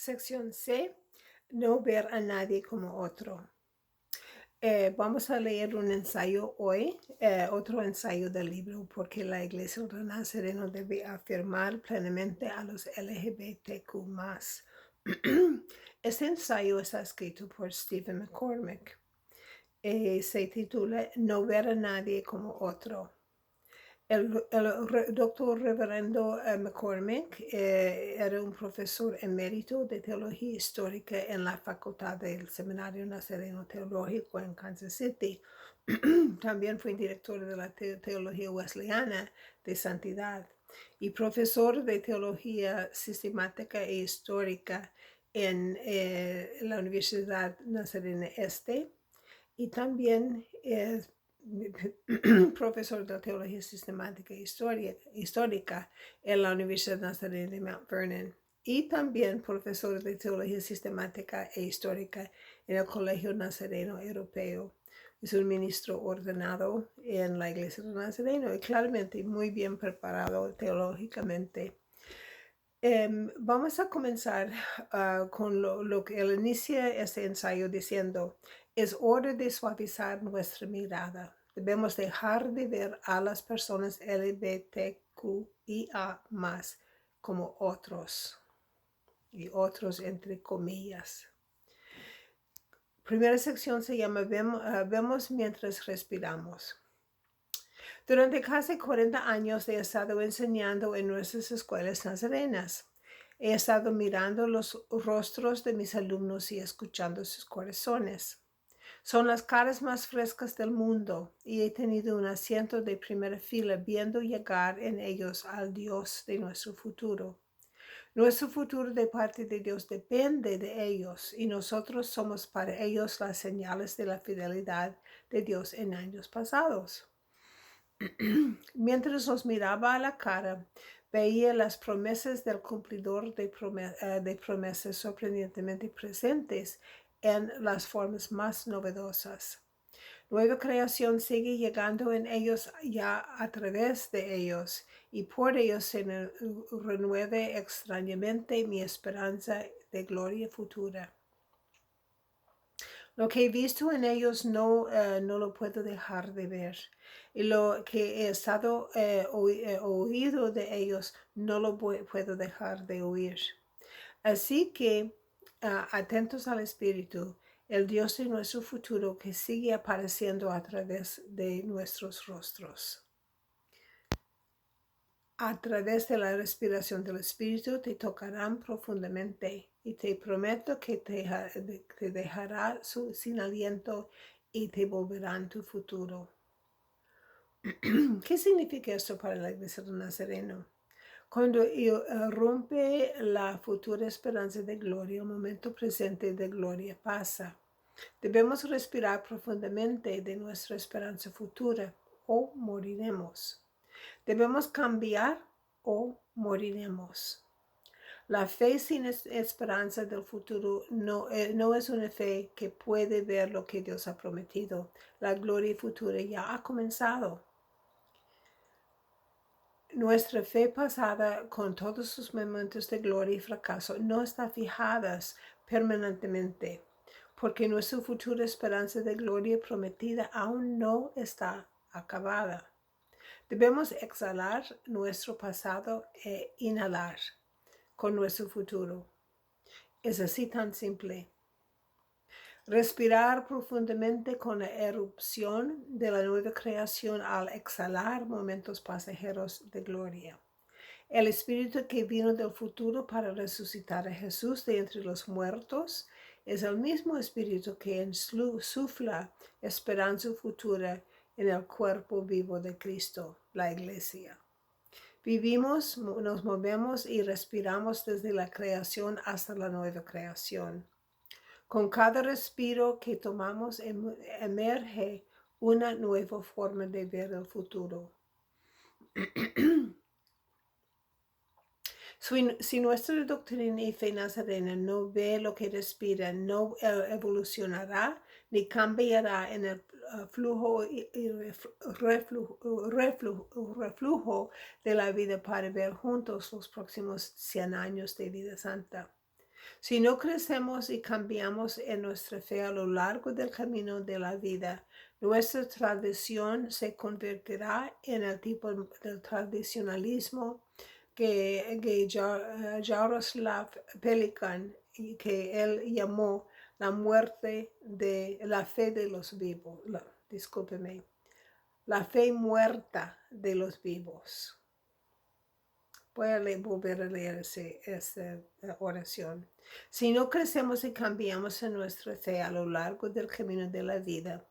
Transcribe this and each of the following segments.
Sección C, no ver a nadie como otro. Vamos a leer un ensayo hoy, otro ensayo del libro, porque la Iglesia del Nazareno debe afirmar plenamente a los LGBTQ+. Este ensayo está escrito por Stephen McCormick. Se titula No ver a nadie como otro. El doctor reverendo McCormick era un profesor emérito de teología histórica en la facultad del Seminario Nazareno Teológico en Kansas City. También fue director de la teología wesleyana de santidad y profesor de teología sistemática e histórica en la Universidad Nazarena Este, y también es profesor de teología sistemática e histórica en la Universidad Nazarena de Mount Vernon, y también profesor de teología sistemática e histórica en el Colegio Nazareno Europeo. Es un ministro ordenado en la Iglesia del Nazareno y claramente muy bien preparado teológicamente. Vamos a comenzar con lo que él inicia este ensayo diciendo: es hora de suavizar nuestra mirada. Debemos dejar de ver a las personas LGBTQIA+ como otros, y otros entre comillas. Primera sección se llama Vemos mientras respiramos. Durante casi 40 años he estado enseñando en nuestras escuelas nazarenas. He estado mirando los rostros de mis alumnos y escuchando sus corazones. Son las caras más frescas del mundo y he tenido un asiento de primera fila viendo llegar en ellos al Dios de nuestro futuro. Nuestro futuro de parte de Dios depende de ellos y nosotros somos para ellos las señales de la fidelidad de Dios en años pasados. Mientras los miraba a la cara, veía las promesas del cumplidor de promesas sorprendentemente presentes en las formas más novedosas. Nueva creación sigue llegando en ellos ya a través de ellos, y por ellos se renueve extrañamente mi esperanza de gloria futura. Lo que he visto en ellos no lo puedo dejar de ver. Y lo que he estado oído de ellos no lo puedo dejar de oír. Así que atentos al Espíritu, el Dios de nuestro futuro que sigue apareciendo a través de nuestros rostros. A través de la respiración del Espíritu te tocarán profundamente y te prometo que te dejará sin aliento y te volverán tu futuro. ¿Qué significa esto para la Iglesia del Nazareno? Cuando irrumpe la futura esperanza de gloria, el momento presente de gloria pasa. Debemos respirar profundamente de nuestra esperanza futura o moriremos. Debemos cambiar o moriremos. La fe sin esperanza del futuro no es una fe que puede ver lo que Dios ha prometido. La gloria futura ya ha comenzado. Nuestra fe pasada, con todos sus momentos de gloria y fracaso, no está fijadas permanentemente, porque nuestra futura esperanza de gloria prometida aún no está acabada. Debemos exhalar nuestro pasado e inhalar con nuestro futuro. Es así tan simple. Respirar profundamente con la erupción de la nueva creación al exhalar momentos pasajeros de gloria. El Espíritu que vino del futuro para resucitar a Jesús de entre los muertos es el mismo Espíritu que insufla esperanza futura en el cuerpo vivo de Cristo, la Iglesia. Vivimos, nos movemos y respiramos desde la creación hasta la nueva creación. Con cada respiro que tomamos emerge una nueva forma de ver el futuro. Si nuestra doctrina y fe nazarena no ve lo que respira, no evolucionará ni cambiará en el flujo y reflujo de la vida para ver juntos los próximos 100 años de vida santa. Si no crecemos y cambiamos en nuestra fe a lo largo del camino de la vida, nuestra tradición se convertirá en el tipo de tradicionalismo que Jaroslav Pelikan, que él llamó la muerte de la fe de los vivos. Discúlpeme, la fe muerta de los vivos. Voy a volver a leer esa oración. Si no crecemos y cambiamos en nuestra fe a lo largo del camino de la vida,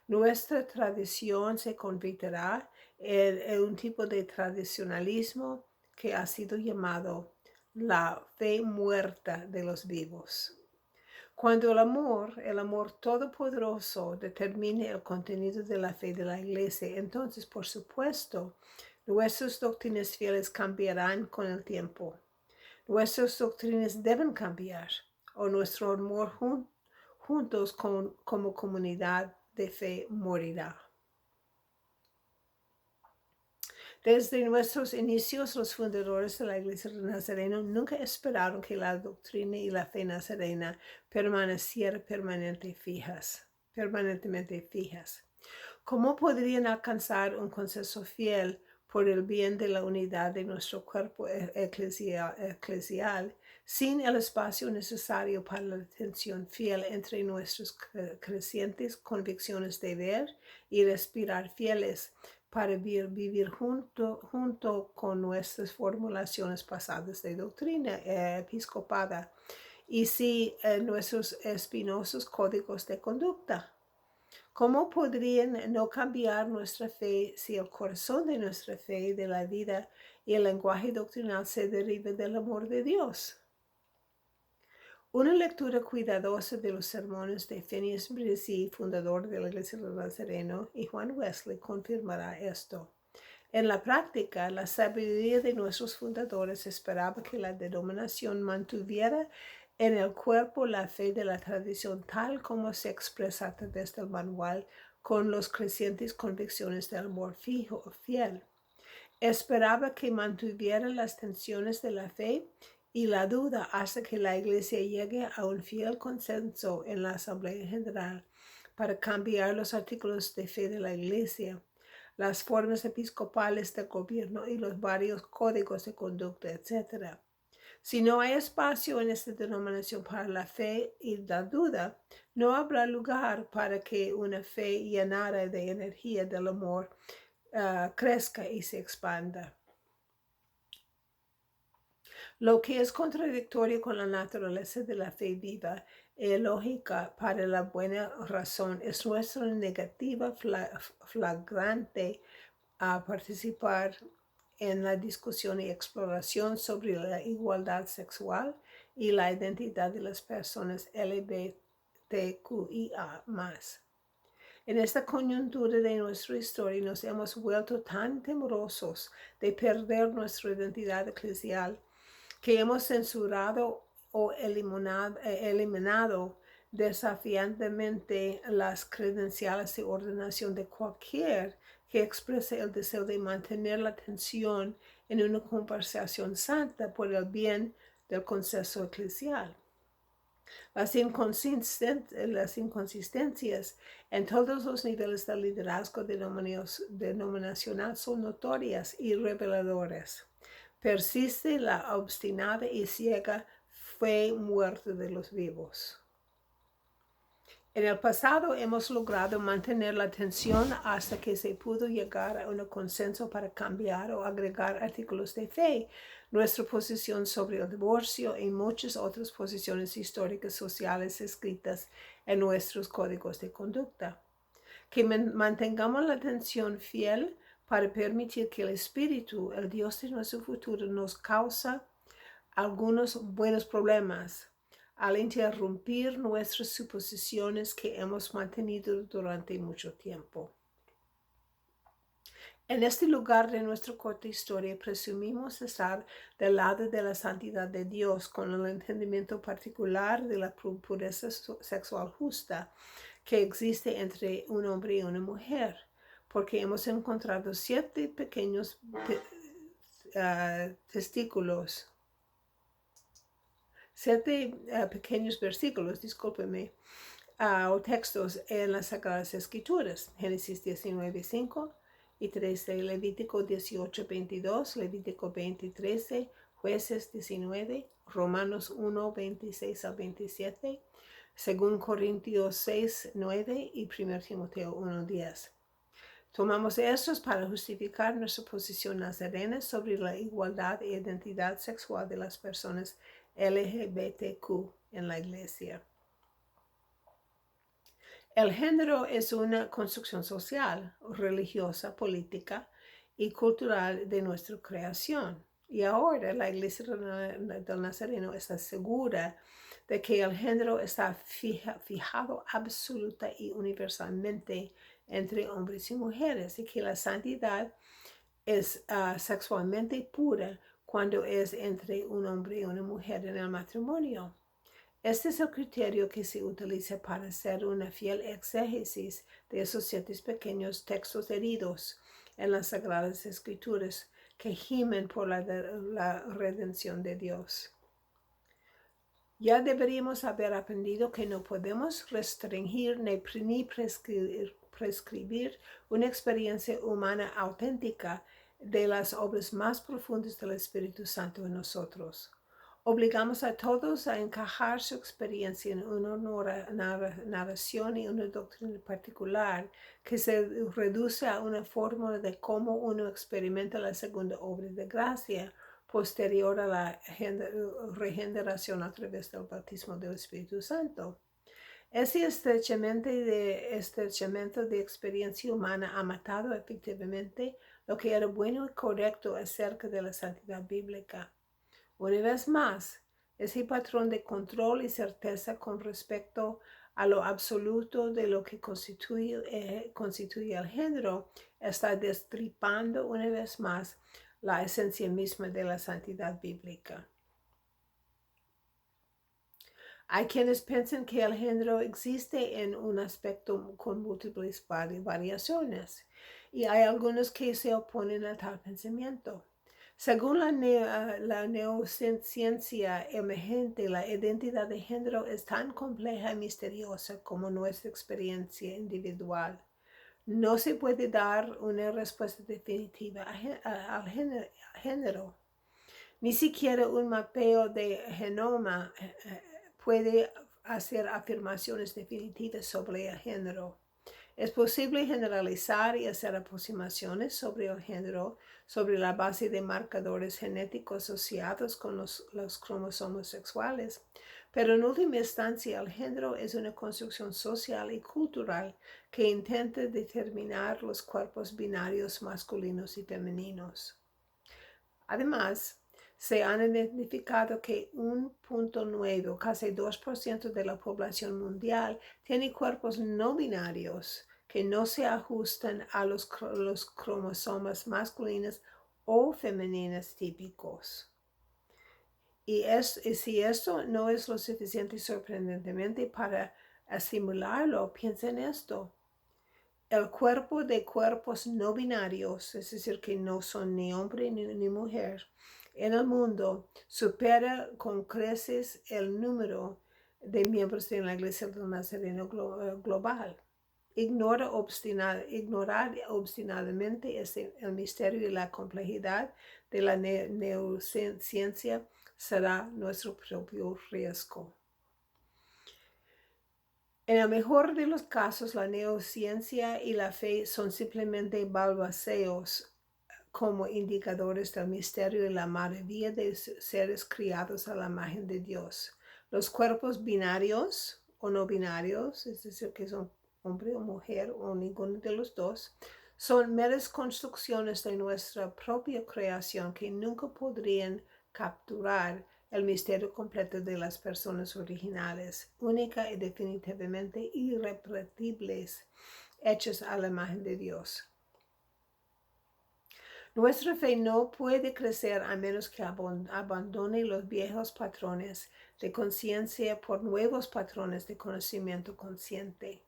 nuestra tradición se convertirá en un tipo de tradicionalismo que ha sido llamado la fe muerta de los vivos. Cuando el amor todopoderoso, determine el contenido de la fe de la Iglesia, entonces, por supuesto, nuestras doctrinas fieles cambiarán con el tiempo. Nuestras doctrinas deben cambiar, o nuestro amor juntos como comunidad de fe morirá. Desde nuestros inicios, los fundadores de la Iglesia de Nazareno nunca esperaron que la doctrina y la fe nazarena permanecieran permanentemente fijas. ¿Cómo podrían alcanzar un consenso fiel por el bien de la unidad de nuestro cuerpo eclesial sin el espacio necesario para la atención fiel entre nuestras crecientes convicciones de ver y respirar fieles para vivir junto con nuestras formulaciones pasadas de doctrina episcopal y si nuestros espinosos códigos de conducta? ¿Cómo podrían no cambiar nuestra fe si el corazón de nuestra fe, de la vida y el lenguaje doctrinal se deriva del amor de Dios? Una lectura cuidadosa de los sermones de Phineas Bresee, fundador de la Iglesia de Nazareno, y Juan Wesley confirmará esto. En la práctica, la sabiduría de nuestros fundadores esperaba que la denominación mantuviera en el cuerpo la fe de la tradición tal como se expresa a través del manual con las crecientes convicciones del amor fiel. Esperaba que mantuviera las tensiones de la fe y la duda hasta que la Iglesia llegue a un fiel consenso en la Asamblea General para cambiar los artículos de fe de la Iglesia, las formas episcopales de gobierno y los varios códigos de conducta, etc. Si no hay espacio en esta denominación para la fe y la duda, no habrá lugar para que una fe llenada de energía del amor crezca y se expanda. Lo que es contradictorio con la naturaleza de la fe viva y lógica para la buena razón es nuestra negativa flagrante a participar en la discusión y exploración sobre la igualdad sexual y la identidad de las personas LGBTQIA+. En esta coyuntura de nuestra historia nos hemos vuelto tan temerosos de perder nuestra identidad eclesial que hemos censurado o eliminado desafiantemente las credenciales de ordenación de cualquier que exprese el deseo de mantener la atención en una conversación santa por el bien del consenso eclesial. Las inconsistencias en todos los niveles del liderazgo denominacional son notorias y reveladoras. Persiste la obstinada y ciega fe muerta de los vivos. En el pasado hemos logrado mantener la tensión hasta que se pudo llegar a un consenso para cambiar o agregar artículos de fe, nuestra posición sobre el divorcio y muchas otras posiciones históricas sociales escritas en nuestros códigos de conducta. Que mantengamos la tensión fiel para permitir que el Espíritu, el Dios de nuestro futuro, nos causa algunos buenos problemas al interrumpir nuestras suposiciones que hemos mantenido durante mucho tiempo. En este lugar de nuestra corta historia presumimos estar del lado de la santidad de Dios con el entendimiento particular de la pureza sexual justa que existe entre un hombre y una mujer, porque hemos encontrado 7 pequeños testículos 7 pequeños versículos, discúlpeme, o textos en las Sagradas Escrituras. Génesis 19:5 y 13, Levítico 18:22, Levítico 20:13, Jueces 19, Romanos 1:26 al 27, según Corintios 6:9 y 1 Timoteo 1:10. Tomamos estos para justificar nuestra posición nazarena sobre la igualdad e identidad sexual de las personas LGBTQ en la Iglesia. El género es una construcción social, religiosa, política y cultural de nuestra creación. Y ahora la Iglesia del Nazareno está segura de que el género está fijado absoluta y universalmente entre hombres y mujeres y que la santidad es sexualmente pura cuando es entre un hombre y una mujer en el matrimonio. Este es el criterio que se utiliza para hacer una fiel exégesis de esos 7 pequeños textos heridos en las Sagradas Escrituras que gimen por la redención de Dios. Ya deberíamos haber aprendido que no podemos restringir ni prescribir una experiencia humana auténtica de las obras más profundas del Espíritu Santo en nosotros. Obligamos a todos a encajar su experiencia en una narración y una doctrina particular que se reduce a una fórmula de cómo uno experimenta la segunda obra de gracia posterior a la regeneración a través del bautismo del Espíritu Santo. Ese estrechamiento de experiencia humana ha matado efectivamente lo que era bueno y correcto acerca de la santidad bíblica. Una vez más, ese patrón de control y certeza con respecto a lo absoluto de lo que constituye el género está destripando una vez más la esencia misma de la santidad bíblica. Hay quienes piensan que el género existe en un aspecto con múltiples variaciones y hay algunos que se oponen a tal pensamiento. Según la neociencia emergente, la identidad de género es tan compleja y misteriosa como nuestra experiencia individual. No se puede dar una respuesta definitiva al género. Ni siquiera un mapeo de genoma puede hacer afirmaciones definitivas sobre el género. Es posible generalizar y hacer aproximaciones sobre el género sobre la base de marcadores genéticos asociados con los cromosomas sexuales, pero en última instancia el género es una construcción social y cultural que intenta determinar los cuerpos binarios masculinos y femeninos. Además, se han identificado que 1.9, casi 2% de la población mundial tiene cuerpos no binarios que no se ajustan a los cromosomas masculinos o femeninos típicos. Y si esto no es lo suficiente sorprendentemente para asimilarlo, piensa en esto. El cuerpo de cuerpos no binarios, es decir, que no son ni hombre ni mujer, en el mundo supera con creces el número de miembros de la Iglesia del Nazareno global. Ignorar obstinadamente el misterio y la complejidad de la neurociencia será nuestro propio riesgo. En el mejor de los casos, la neurociencia y la fe son simplemente balbuceos como indicadores del misterio y la maravilla de seres criados a la imagen de Dios. Los cuerpos binarios o no binarios, es decir, que son hombre o mujer o ninguno de los dos, son meras construcciones de nuestra propia creación que nunca podrían capturar el misterio completo de las personas originales, única y definitivamente irrepetibles, hechas a la imagen de Dios. Nuestra fe no puede crecer a menos que abandone los viejos patrones de conciencia por nuevos patrones de conocimiento consciente.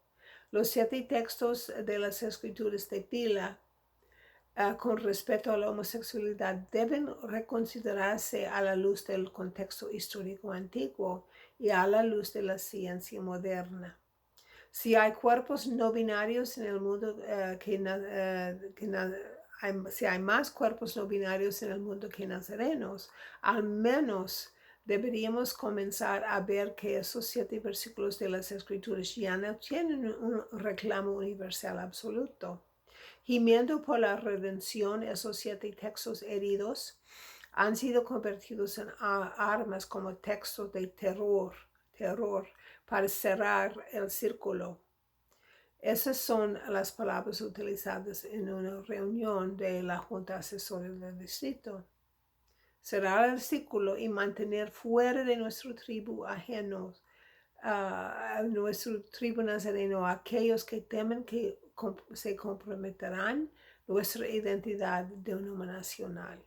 Los 7 textos de las Escrituras de pila con respecto a la homosexualidad deben reconsiderarse a la luz del contexto histórico antiguo y a la luz de la ciencia moderna. Si hay cuerpos no binarios en el mundo, si hay más cuerpos no binarios en el mundo que nazarenos, al menos deberíamos comenzar a ver que esos 7 versículos de las Escrituras ya no tienen un reclamo universal absoluto. Gimiendo por la redención, esos 7 textos heridos han sido convertidos en armas como textos de terror para cerrar el círculo. Esas son las palabras utilizadas en una reunión de la Junta Asesora del Distrito. Cerrar el círculo y mantener fuera de nuestro tribu ajenos, nuestro tribu nazareno, aquellos que temen que se comprometerán nuestra identidad denominacional.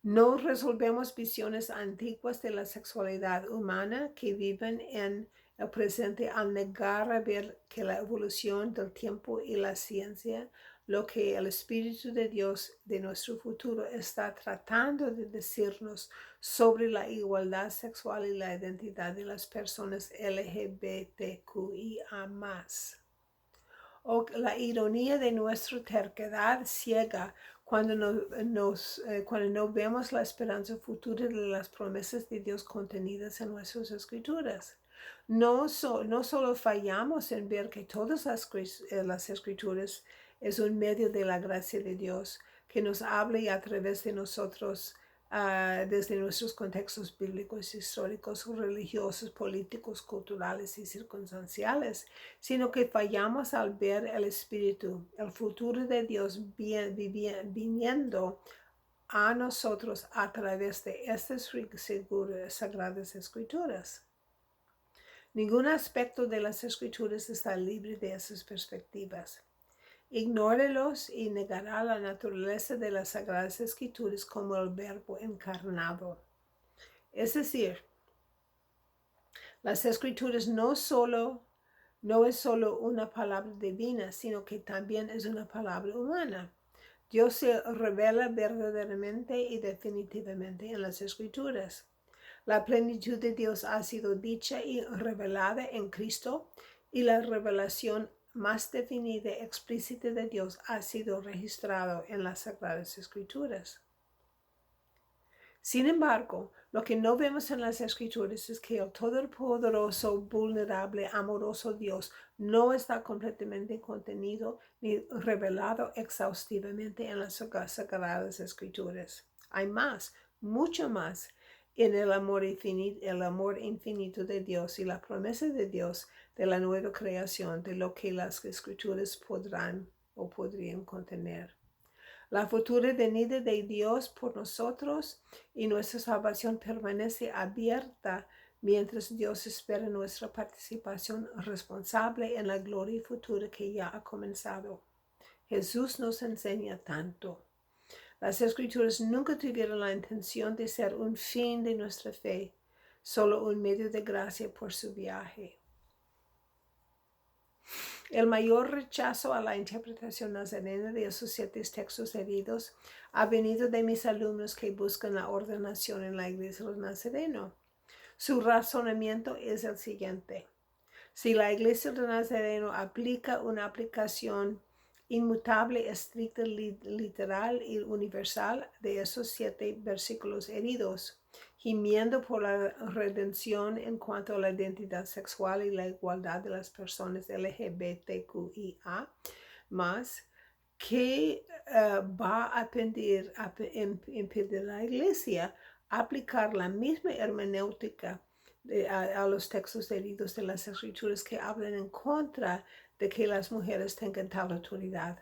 No resolvemos visiones antiguas de la sexualidad humana que viven en el presente al negar a ver que la evolución del tiempo y la ciencia, lo que el Espíritu de Dios de nuestro futuro está tratando de decirnos sobre la igualdad sexual y la identidad de las personas LGBTQIA+. O la ironía de nuestra terquedad ciega cuando no vemos la esperanza futura de las promesas de Dios contenidas en nuestras escrituras. No solo fallamos en ver que todas las escrituras es un medio de la gracia de Dios que nos hable a través de nosotros desde nuestros contextos bíblicos, históricos, religiosos, políticos, culturales y circunstanciales, sino que fallamos al ver el Espíritu, el futuro de Dios viniendo a nosotros a través de estas sagradas escrituras. Ningún aspecto de las escrituras está libre de esas perspectivas. Ignórelos y negará la naturaleza de las sagradas escrituras como el verbo encarnado. Es decir, las escrituras no es solo una palabra divina, sino que también es una palabra humana. Dios se revela verdaderamente y definitivamente en las escrituras. La plenitud de Dios ha sido dicha y revelada en Cristo, y la revelación más definida y explícita de Dios ha sido registrado en las Sagradas Escrituras. Sin embargo, lo que no vemos en las Escrituras es que el todopoderoso, vulnerable, amoroso Dios no está completamente contenido ni revelado exhaustivamente en las Sagradas Escrituras. Hay más, mucho más, en el amor infinito de Dios y la promesa de Dios de la nueva creación, de lo que las Escrituras podrían contener. La futura venida de Dios por nosotros y nuestra salvación permanece abierta mientras Dios espera nuestra participación responsable en la gloria futura que ya ha comenzado. Jesús nos enseña tanto. Las Escrituras nunca tuvieron la intención de ser un fin de nuestra fe, solo un medio de gracia por su viaje. El mayor rechazo a la interpretación nazarena de esos 7 textos heridos ha venido de mis alumnos que buscan la ordenación en la Iglesia del Nazareno. Su razonamiento es el siguiente: si la Iglesia del Nazareno aplica una aplicación inmutable, estricta, literal y universal de esos 7 versículos heridos, gimiendo por la redención en cuanto a la identidad sexual y la igualdad de las personas LGBTQIA+, ¿qué va a impedir a la Iglesia aplicar la misma hermenéutica a los textos heridos de las Escrituras que hablan en contra de que las mujeres tengan tal autoridad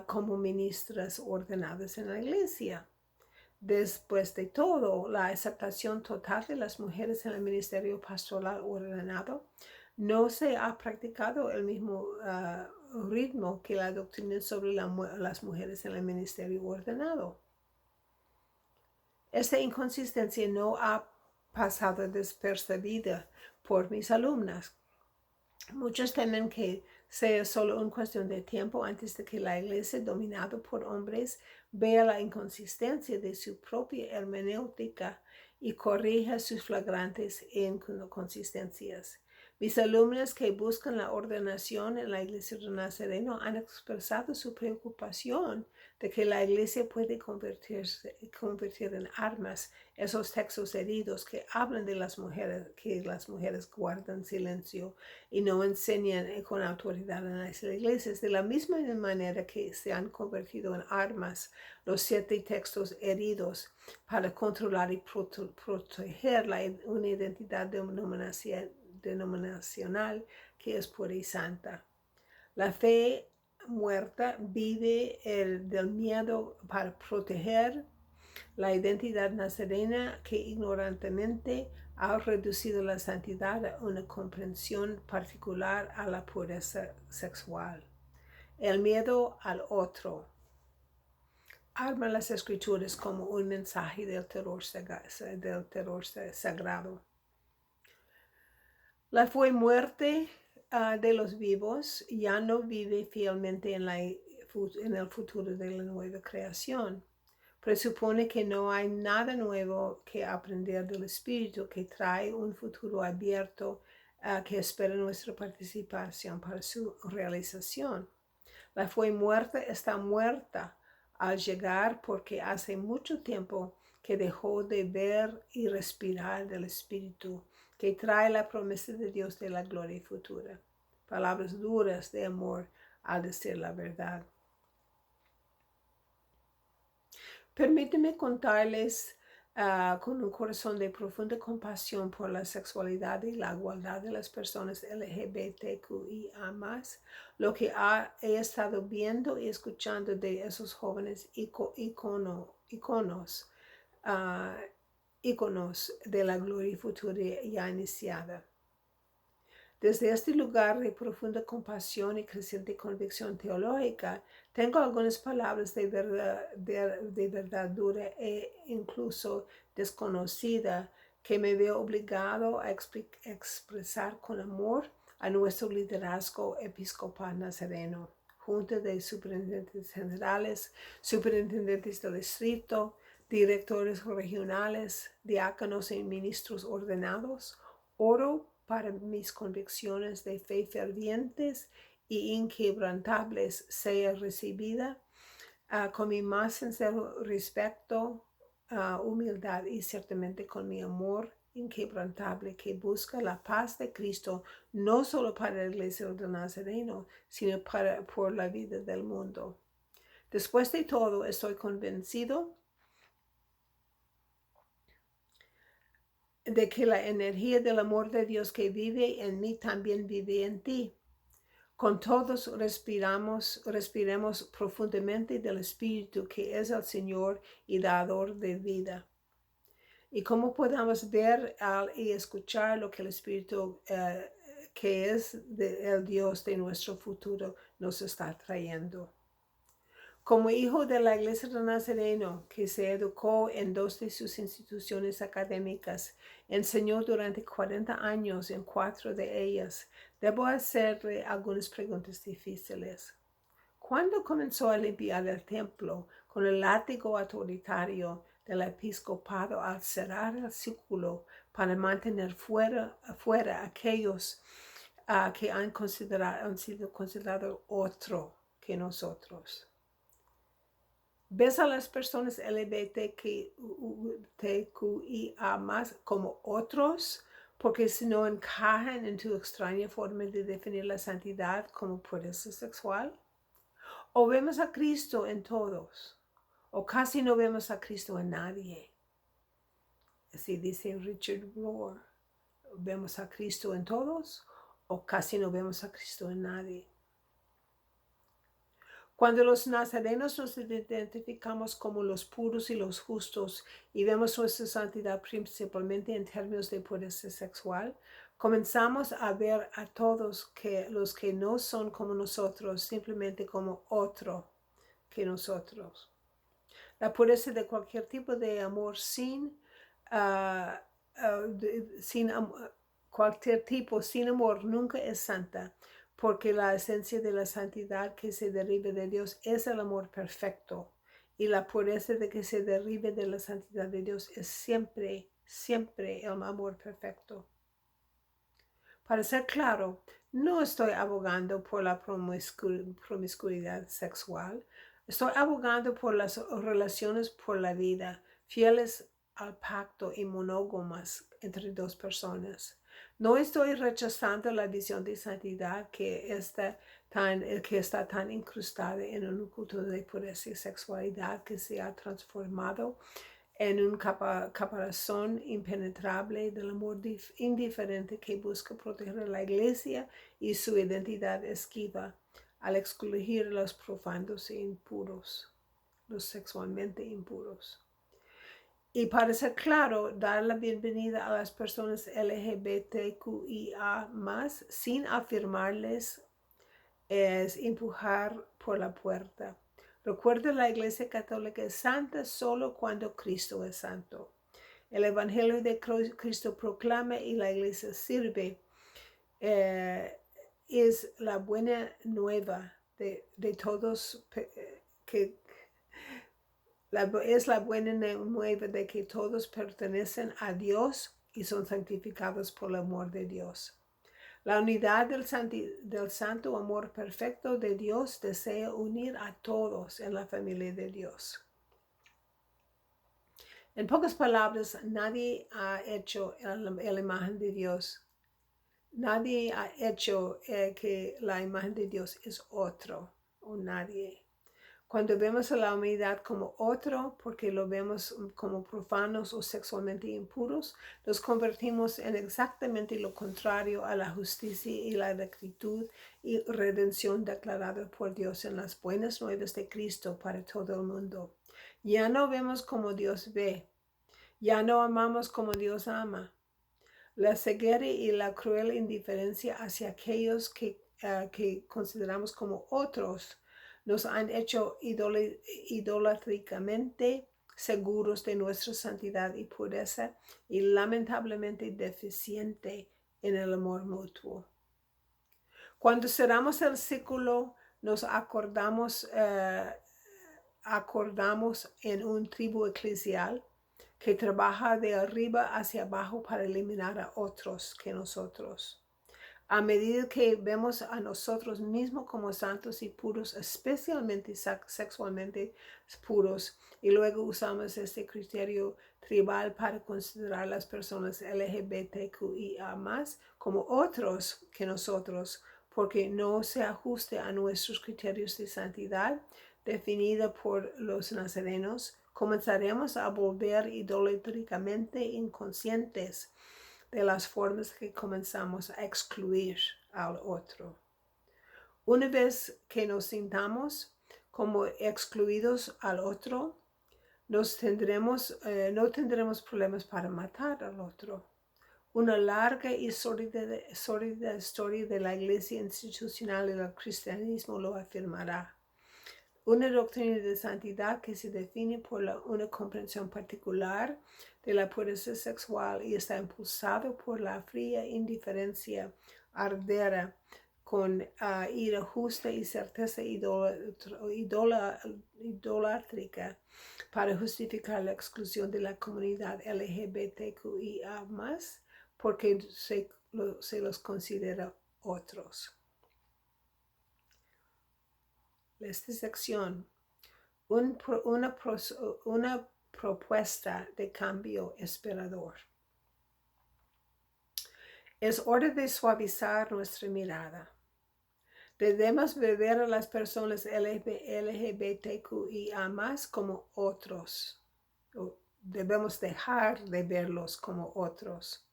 como ministras ordenadas en la Iglesia? Después de todo, la aceptación total de las mujeres en el ministerio pastoral ordenado no se ha practicado el mismo ritmo que la doctrina sobre las mujeres en el ministerio ordenado. Esta inconsistencia no ha pasado despercibida por mis alumnas. Muchos temen que sea solo una cuestión de tiempo antes de que la iglesia, dominada por hombres, vea la inconsistencia de su propia hermenéutica y corrija sus flagrantes inconsistencias. Mis alumnos que buscan la ordenación en la Iglesia de Nazareno han expresado su preocupación de que la Iglesia puede convertir en armas esos textos heridos que hablan de las mujeres, que las mujeres guardan silencio y no enseñan con autoridad en las iglesias, de la misma manera que se han convertido en armas los 7 textos heridos para controlar y proteger una identidad denominacional que es pura y santa. La fe muerta vive del miedo para proteger la identidad nazarena que ignorantemente ha reducido la santidad a una comprensión particular a la pureza sexual. El miedo al otro arma las escrituras como un mensaje del terror sagrado. La fe muerte de los vivos ya no vive fielmente en el futuro de la nueva creación. Presupone que no hay nada nuevo que aprender del Espíritu, que trae un futuro abierto que espera nuestra participación para su realización. La fe muerta está muerta al llegar porque hace mucho tiempo que dejó de ver y respirar del Espíritu, que trae la promesa de Dios de la gloria futura. Palabras duras de amor al decir la verdad. Permíteme contarles con un corazón de profunda compasión por la sexualidad y la igualdad de las personas LGBTQIA+, lo que he estado viendo y escuchando de esos jóvenes iconos de la gloria futura ya iniciada. Desde este lugar de profunda compasión y creciente convicción teológica, tengo algunas palabras de verdad dura e incluso desconocida que me veo obligado a expresar con amor a nuestro liderazgo episcopal nazareno, junta de superintendentes generales, superintendentes del distrito, directores regionales, diáconos y ministros ordenados. Oro para mis convicciones de fe fervientes y inquebrantables sea recibida con mi más sincero respeto, humildad y ciertamente con mi amor inquebrantable que busca la paz de Cristo no solo para la Iglesia del Nazareno, sino por la vida del mundo. Después de todo, estoy convencido de que la energía del amor de Dios que vive en mí también vive en ti. Con todos respiremos profundamente del Espíritu que es el Señor y dador de vida. Y cómo podamos ver y escuchar lo que el Espíritu que es el Dios de nuestro futuro nos está trayendo. Como hijo de la Iglesia de Nazareno, que se educó en 2 de sus instituciones académicas, enseñó durante 40 años en 4 de ellas, debo hacerle algunas preguntas difíciles. ¿Cuándo comenzó a limpiar el templo con el látigo autoritario del episcopado al cerrar el círculo para mantener fuera aquellos que han sido considerados otro que nosotros? ¿Ves a las personas LGBTQIA+ como otros porque si no encajan en tu extraña forma de definir la santidad como pureza sexual? ¿O vemos a Cristo en todos? ¿O casi no vemos a Cristo en nadie? Así dice Richard Rohr. ¿Vemos a Cristo en todos? ¿O casi no vemos a Cristo en nadie? Cuando los nazarenos nos identificamos como los puros y los justos y vemos nuestra santidad principalmente en términos de pureza sexual, comenzamos a ver a todos los que no son como nosotros simplemente como otro que nosotros. La pureza de cualquier tipo de amor cualquier tipo sin amor nunca es santa, porque la esencia de la santidad que se deriva de Dios es el amor perfecto. Y la pureza de que se derive de la santidad de Dios es siempre, siempre el amor perfecto. Para ser claro, no estoy abogando por la promiscuidad sexual. Estoy abogando por las relaciones por la vida, fieles al pacto y monógamas entre dos personas. No estoy rechazando la visión de santidad que está tan incrustada en un culto de pureza y sexualidad que se ha transformado en un caparazón impenetrable del amor indiferente que busca proteger a la iglesia y su identidad esquiva al excluir a los profanos e impuros, los sexualmente impuros. Y para ser claro, dar la bienvenida a las personas LGBTQIA+, sin afirmarles, es empujar por la puerta. Recuerda, la Iglesia Católica es santa solo cuando Cristo es santo. El Evangelio de Cristo proclama y la Iglesia sirve. Es la buena nueva de todos, es la buena nueva de que todos pertenecen a Dios y son santificados por el amor de Dios. La unidad del santo amor perfecto de Dios desea unir a todos en la familia de Dios. En pocas palabras, nadie ha hecho la imagen de Dios. Nadie ha hecho que la imagen de Dios es otro o nadie. Cuando vemos a la humanidad como otro, porque lo vemos como profanos o sexualmente impuros, nos convertimos en exactamente lo contrario a la justicia y la rectitud y redención declarada por Dios en las buenas nuevas de Cristo para todo el mundo. Ya no vemos como Dios ve, ya no amamos como Dios ama. La ceguera y la cruel indiferencia hacia aquellos que consideramos como otros nos han hecho idolátricamente seguros de nuestra santidad y pureza y lamentablemente deficiente en el amor mutuo. Cuando cerramos el círculo, nos acordamos en un tribu eclesial que trabaja de arriba hacia abajo para eliminar a otros que nosotros. A medida que vemos a nosotros mismos como santos y puros, especialmente sexualmente puros, y luego usamos este criterio tribal para considerar a las personas LGBTQIA+ como otros que nosotros, porque no se ajuste a nuestros criterios de santidad definida por los nazarenos, comenzaremos a volver idolátricamente inconscientes de las formas que comenzamos a excluir al otro. Una vez que nos sintamos como excluidos al otro, no tendremos problemas para matar al otro. Una larga y sólida historia de la Iglesia institucional y del cristianismo lo afirmará. Una doctrina de santidad que se define por una comprensión particular de la pureza sexual y está impulsado por la fría indiferencia ardera con ira justa y certeza idolátrica para justificar la exclusión de la comunidad LGBTQIA+, porque se los considera otros. Esta sección, una propuesta de cambio esperador. Es hora de suavizar nuestra mirada. Debemos ver a las personas LGBTQIA+ como otros. Debemos dejar de verlos como otros.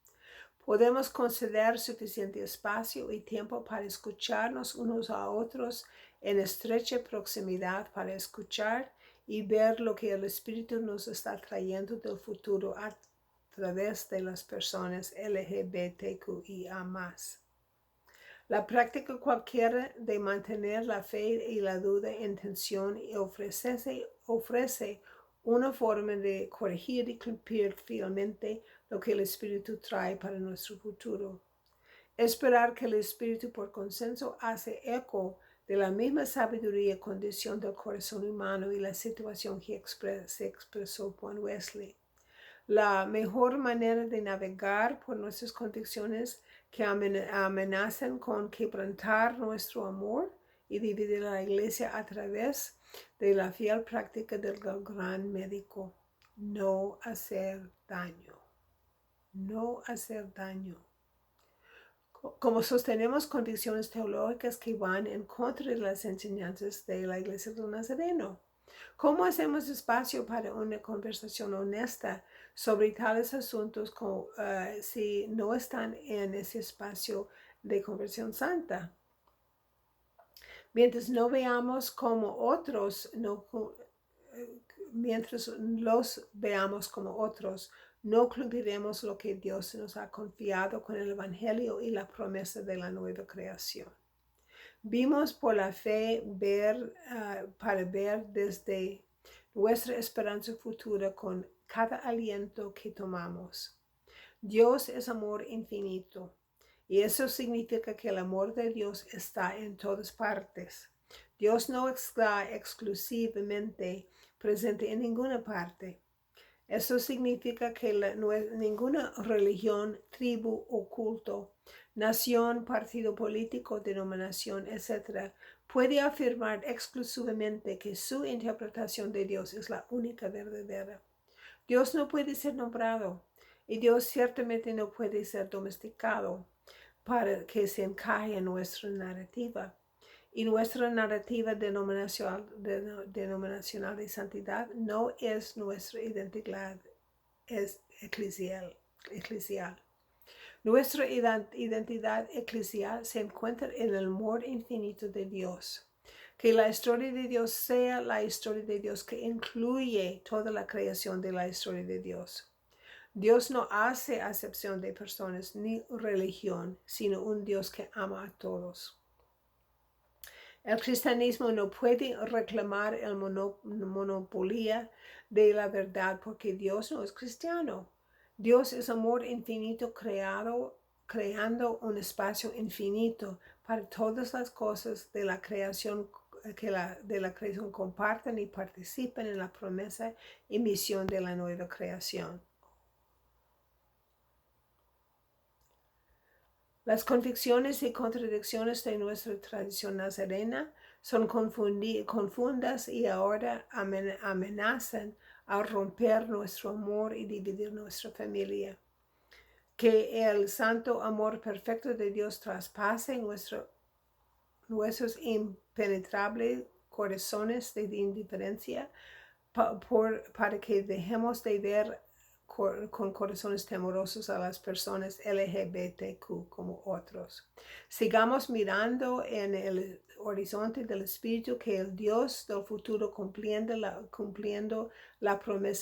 Podemos conceder suficiente espacio y tiempo para escucharnos unos a otros en estrecha proximidad para escuchar y ver lo que el Espíritu nos está trayendo del futuro a través de las personas LGBTQIA+. La práctica cualquiera de mantener la fe y la duda en tensión y ofrece una forma de corregir y cumplir fielmente lo que el Espíritu trae para nuestro futuro. Esperar que el Espíritu por consenso hace eco de la misma sabiduría y condición del corazón humano y la situación que se expresó por Wesley. La mejor manera de navegar por nuestras convicciones que amenazan con quebrantar nuestro amor y dividir a la iglesia a través de la fiel práctica del gran médico. No hacer daño. No hacer daño. Como sostenemos convicciones teológicas que van en contra de las enseñanzas de la Iglesia del Nazareno. ¿Cómo hacemos espacio para una conversación honesta sobre tales asuntos si no están en ese espacio de conversión santa? Mientras no veamos como otros, mientras los veamos como otros, no cumpliremos lo que Dios nos ha confiado con el Evangelio y la promesa de la nueva creación. Vimos por la fe para ver desde nuestra esperanza futura con cada aliento que tomamos. Dios es amor infinito y eso significa que el amor de Dios está en todas partes. Dios no está exclusivamente presente en ninguna parte. Eso significa que ninguna religión, tribu o culto, nación, partido político, denominación, etc., puede afirmar exclusivamente que su interpretación de Dios es la única verdadera. Dios no puede ser nombrado y Dios ciertamente no puede ser domesticado para que se encaje en nuestra narrativa. Y nuestra narrativa denominacional de santidad no es nuestra identidad eclesial. Nuestra identidad eclesial se encuentra en el amor infinito de Dios. Que la historia de Dios sea la historia de Dios que incluye toda la creación de la historia de Dios. Dios no hace acepción de personas ni religión, sino un Dios que ama a todos. El cristianismo no puede reclamar el monopolio de la verdad porque Dios no es cristiano. Dios es amor infinito creando un espacio infinito para todas las cosas de la creación de la creación comparten y participen en la promesa y misión de la nueva creación. Las convicciones y contradicciones de nuestra tradición nazarena son confundas y ahora amenazan a romper nuestro amor y dividir nuestra familia. Que el santo amor perfecto de Dios traspase nuestros impenetrables corazones de indiferencia para que dejemos de ver con corazones temorosos a las personas LGBTQ como otros. Sigamos mirando en el horizonte del Espíritu que el Dios del futuro cumpliendo la promesa